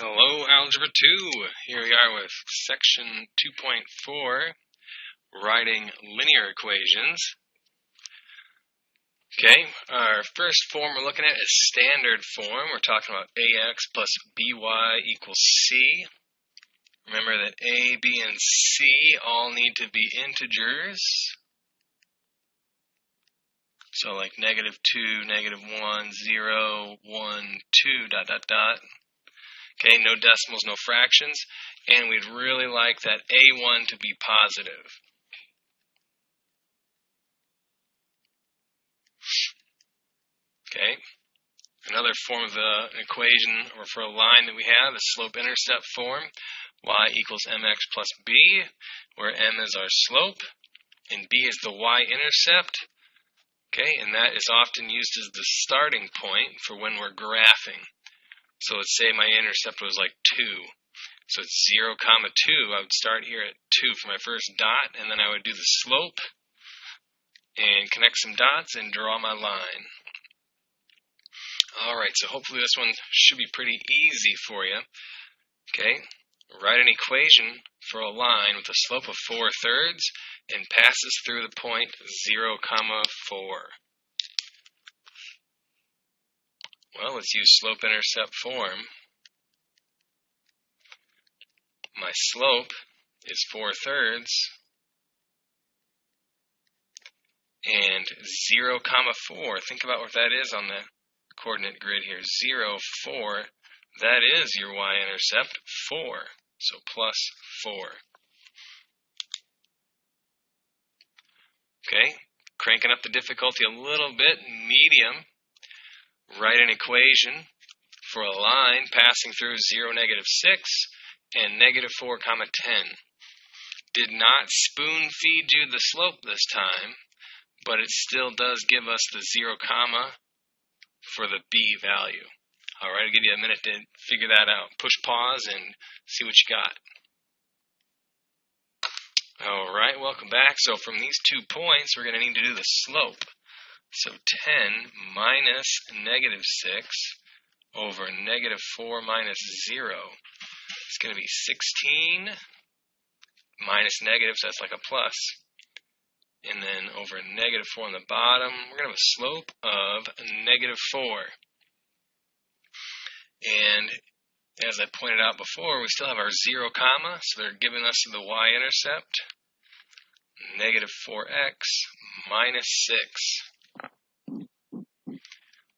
Hello, Algebra 2. Here we are with section 2.4, writing linear equations. Okay, our first form we're looking at is standard form. We're talking about ax plus by equals c. Remember that a, b, and c all need to be integers. So like -2, -1, 0, 1, 2, dot, dot, dot. Okay, no decimals, no fractions, and we'd really like that a1 to be positive. Okay, another form of an equation, or for a line that we have, is slope-intercept form, y equals mx plus b, where m is our slope, and b is the y-intercept. Okay, and that is often used as the starting point for when we're graphing. So let's say my intercept was like 2. So it's 0, 2. I would start here at 2 for my first dot, and then I would do the slope and connect some dots and draw my line. Alright, so hopefully this one should be pretty easy for you. Okay, write an equation for a line with a slope of 4/3 and passes through the point 0, 4. Well, let's use slope-intercept form. My slope is 4/3, and 0, 4. Think about what that is on the coordinate grid here. 0, 4. That is your y-intercept, 4. So plus 4. Okay, cranking up the difficulty a little bit, medium. Write an equation for a line passing through 0, -6 and -4, 10. Did not spoon feed you the slope this time, but it still does give us the 0, for the b value. Alright, I'll give you a minute to figure that out. Push pause and see what you got. Alright, welcome back. So from these 2 points, we're going to need to do the slope. So 10 minus -6 over -4 minus 0 is going to be 16 minus negative, so that's like a plus. And then over -4 on the bottom, we're going to have a slope of -4. And as I pointed out before, we still have our 0, so they're giving us the y-intercept, -4x minus 6.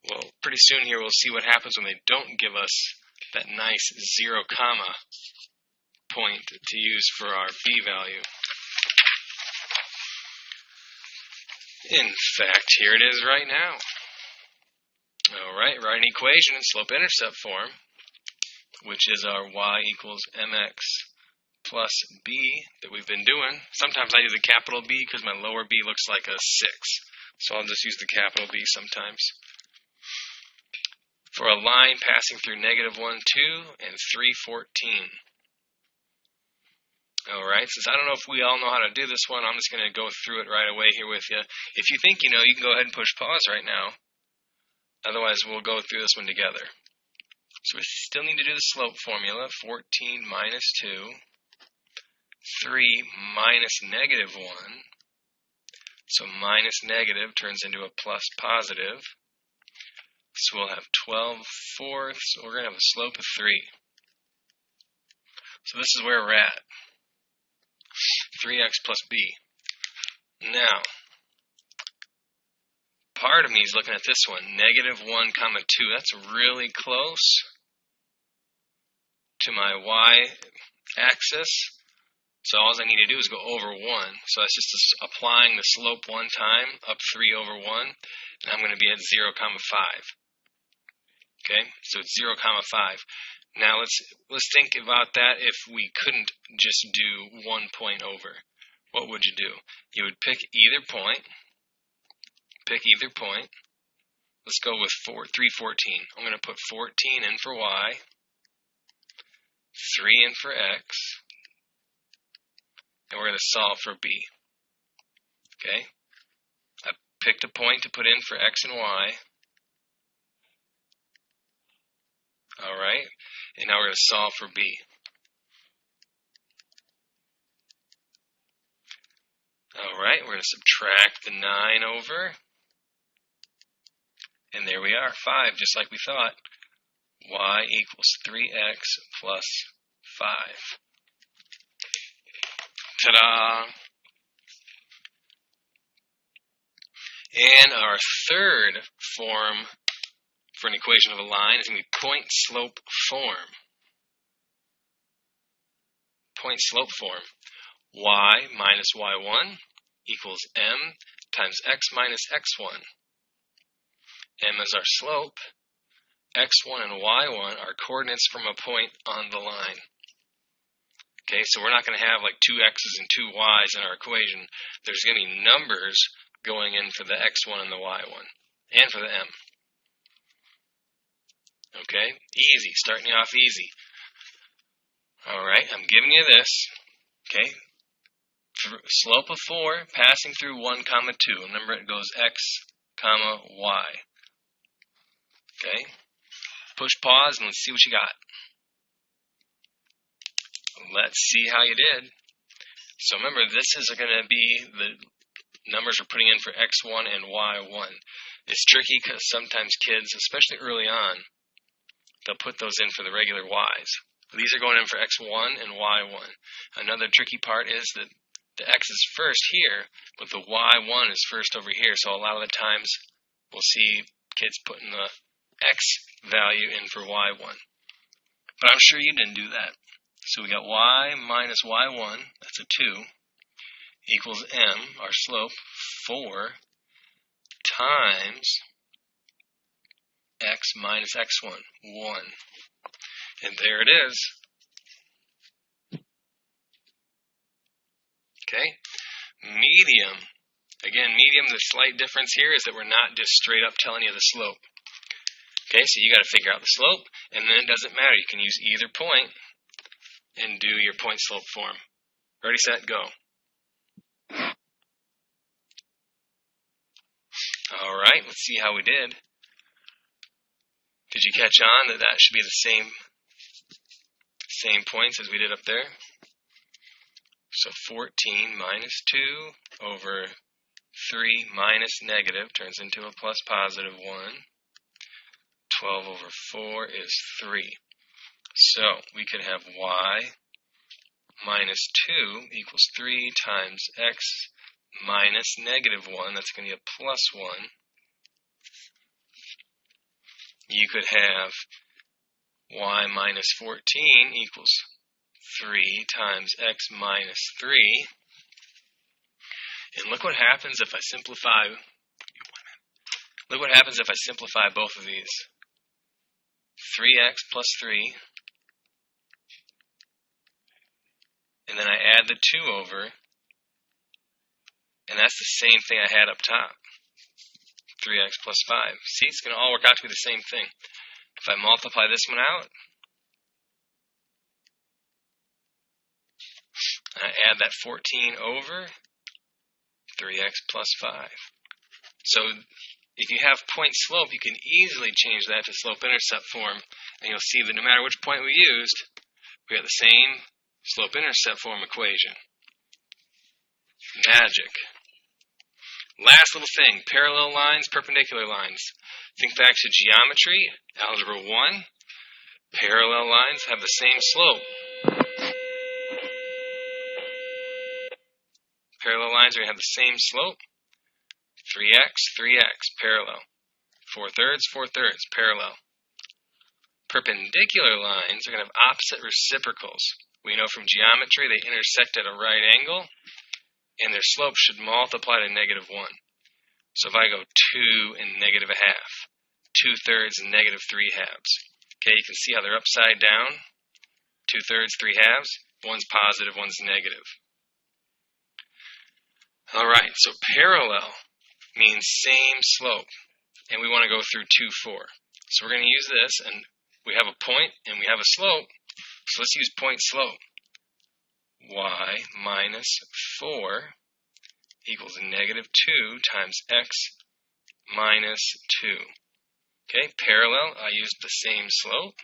Well, pretty soon here we'll see what happens when they don't give us that nice 0, point to use for our b value. In fact, here it is right now. Alright, write an equation in slope-intercept form, which is our y equals mx plus b that we've been doing. Sometimes I do the capital B because my lower b looks like a 6. So I'll just use the capital B sometimes. For a line passing through -1, 2 and 3, 14. Alright, since I don't know if we all know how to do this one, I'm just going to go through it right away here with you. If you think you know, you can go ahead and push pause right now. Otherwise, we'll go through this one together. So we still need to do the slope formula. 14 minus 2. 3 minus -1. So minus negative turns into a plus positive. So we'll have 12/4. So we're going to have a slope of 3. So this is where we're at. 3x plus b. Now, part of me is looking at this one. -1, 2. That's really close to my y-axis. So all I need to do is go over 1. So that's just applying the slope one time, up 3 over 1. And I'm going to be at 0, 5. Okay, so it's 0, 5. Now let's think about that if we couldn't just do 1 point over. What would you do? You would pick either point. Pick either point. Let's go with 3, 14. I'm going to put 14 in for y, 3 in for x, and we're going to solve for b. Okay? I picked a point to put in for x and y. Alright. right? And now we're going to solve for b. All right, we're going to subtract the 9 over. And there we are, 5, just like we thought. Y equals 3x plus 5. Ta-da! And our third form for an equation of a line is going to be point-slope form. Point-slope form. Y minus y1 equals m times x minus x1. M is our slope. X1 and Y1 are coordinates from a point on the line. Okay, so we're not going to have like 2 X's and 2 Y's in our equation. There's going to be numbers going in for the X1 and the Y1, and for the M. Okay, easy, starting you off easy. Alright, I'm giving you this. Okay, slope of 4 passing through 1, 2. Remember, it goes X, Y. Okay, push pause and let's see what you got. Let's see how you did. So remember, this is going to be the numbers we're putting in for X1 and Y1. It's tricky because sometimes kids, especially early on, they'll put those in for the regular Y's. These are going in for X1 and Y1. Another tricky part is that the X is first here, but the Y1 is first over here. So a lot of the times we'll see kids putting the X value in for Y1. But I'm sure you didn't do that. So we got Y minus Y1, that's a 2, equals M, our slope, 4, times X minus X1, 1. And there it is. Okay, medium. Again, medium, the slight difference here is that we're not just straight up telling you the slope. Okay, so you got to figure out the slope, and then it doesn't matter. You can use either point and do your point-slope form. Ready, set, go. All right, let's see how we did. Did you catch on that that should be the same points as we did up there? So 14 minus 2 over 3 minus negative turns into a plus positive 1. 12 over 4 is 3. So we could have y minus 2 equals 3 times x minus negative 1. That's going to be a plus 1. You could have y minus 14 equals 3 times x minus 3. And look what happens if I simplify. Look what happens if I simplify both of these. 3x plus 3. And then I add the 2 over. And that's the same thing I had up top. 3x plus 5. See, it's going to all work out to be the same thing. If I multiply this one out, I add that 14 over 3x plus 5. So if you have point slope, you can easily change that to slope-intercept form, and you'll see that no matter which point we used, we got the same slope-intercept form equation. Magic. Last little thing, parallel lines, perpendicular lines. Think back to geometry, Algebra 1. Parallel lines have the same slope. Parallel lines are going to have the same slope. 3x, 3x, parallel. 4/3, 4/3, parallel. Perpendicular lines are going to have opposite reciprocals. We know from geometry they intersect at a right angle, and their slope should multiply to -1. So if I go 2 and -1/2, 2/3 and -3/2. Okay, you can see how they're upside down. 2/3, 3/2. One's positive, one's negative. Alright, so parallel means same slope, and we want to go through 2, 4. So we're going to use this, and we have a point and we have a slope, so let's use point slope. Y minus 4 equals -2 times x minus 2. Okay, parallel, I used the same slope.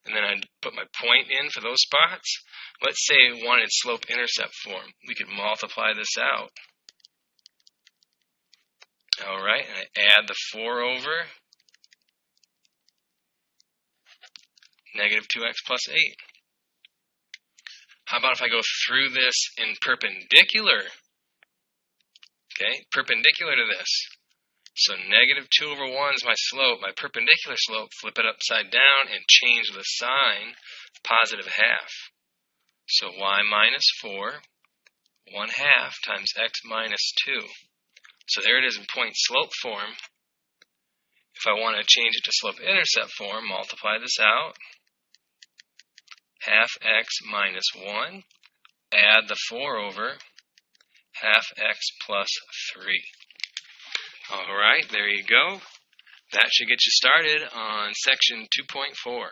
and then I'd put my point in for those spots. Let's say we wanted slope-intercept form. We could multiply this out. Alright, and I add the 4 over negative 2x plus 8. How about if I go through this in perpendicular? Okay, perpendicular to this. So negative 2 over 1 is my slope, my perpendicular slope. Flip it upside down and change the sign, positive half. So y minus 4, 1/2 times x minus 2. So there it is in point slope form. If I want to change it to slope-intercept form, multiply this out. Half x minus 1, add the 4 over, half x plus 3. Alright, there you go. That should get you started on section 2.4.